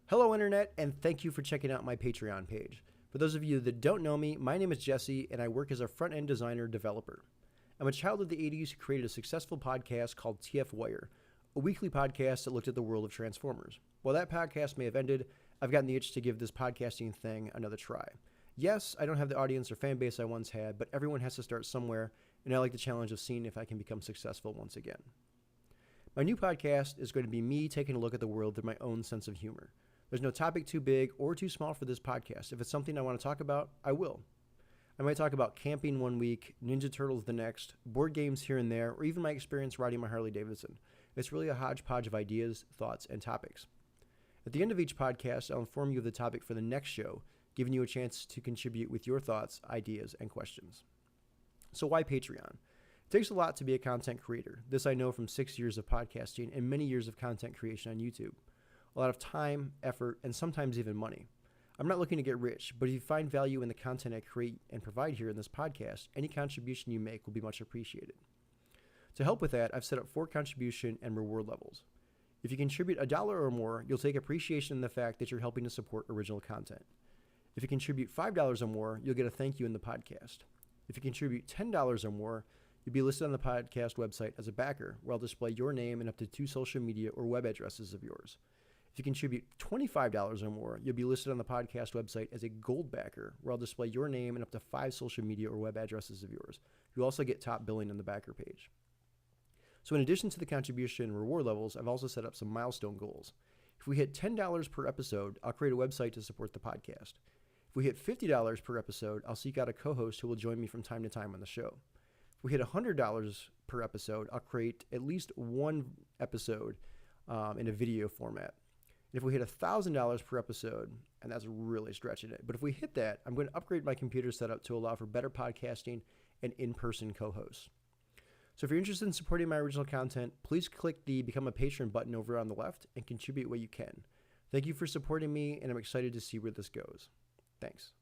Hello, Internet, and thank you for checking out my Patreon page. For those of you that don't know me, my name is Jesse, and I work as a front-end designer developer. I'm a child of the 80s who created a successful podcast called TF Wire, a weekly podcast that looked at the world of Transformers. While that podcast may have ended, I've gotten the itch to give this podcasting thing another try. Yes, I don't have the audience or fan base I once had, but everyone has to start somewhere, and I like the challenge of seeing if I can become successful once again. My new podcast is going to be me taking a look at the world through my own sense of humor. There's no topic too big or too small for this podcast. If it's something I want to talk about, I will. I might talk about camping one week, Ninja Turtles the next, board games here and there, or even my experience riding my Harley Davidson. It's really a hodgepodge of ideas, thoughts, and topics. At the end of each podcast, I'll inform you of the topic for the next show, giving you a chance to contribute with your thoughts, ideas, and questions. So why Patreon? It takes a lot to be a content creator. This I know from 6 years of podcasting and many years of content creation on YouTube. A lot of time, effort, and sometimes even money. I'm not looking to get rich, but if you find value in the content I create and provide here in this podcast, any contribution you make will be much appreciated. To help with that, I've set up 4 contribution and reward levels. If you contribute $1 or more, you'll take appreciation in the fact that you're helping to support original content. If you contribute $5 or more, you'll get a thank you in the podcast. If you contribute $10 or more, you'll be listed on the podcast website as a backer, where I'll display your name and up to 2 social media or web addresses of yours. If you contribute $25 or more, you'll be listed on the podcast website as a gold backer, where I'll display your name and up to 5 social media or web addresses of yours. You'll also get top billing on the backer page. So in addition to the contribution and reward levels, I've also set up some milestone goals. If we hit $10 per episode, I'll create a website to support the podcast. If we hit $50 per episode, I'll seek out a co-host who will join me from time to time on the show. If we hit $100 per episode, I'll create at least one episode in a video format. And if we hit $1,000 per episode, and that's really stretching it, but if we hit that, I'm going to upgrade my computer setup to allow for better podcasting and in-person co-hosts. So if you're interested in supporting my original content, please click the Become a Patron button over on the left and contribute what you can. Thank you for supporting me, and I'm excited to see where this goes. Thanks.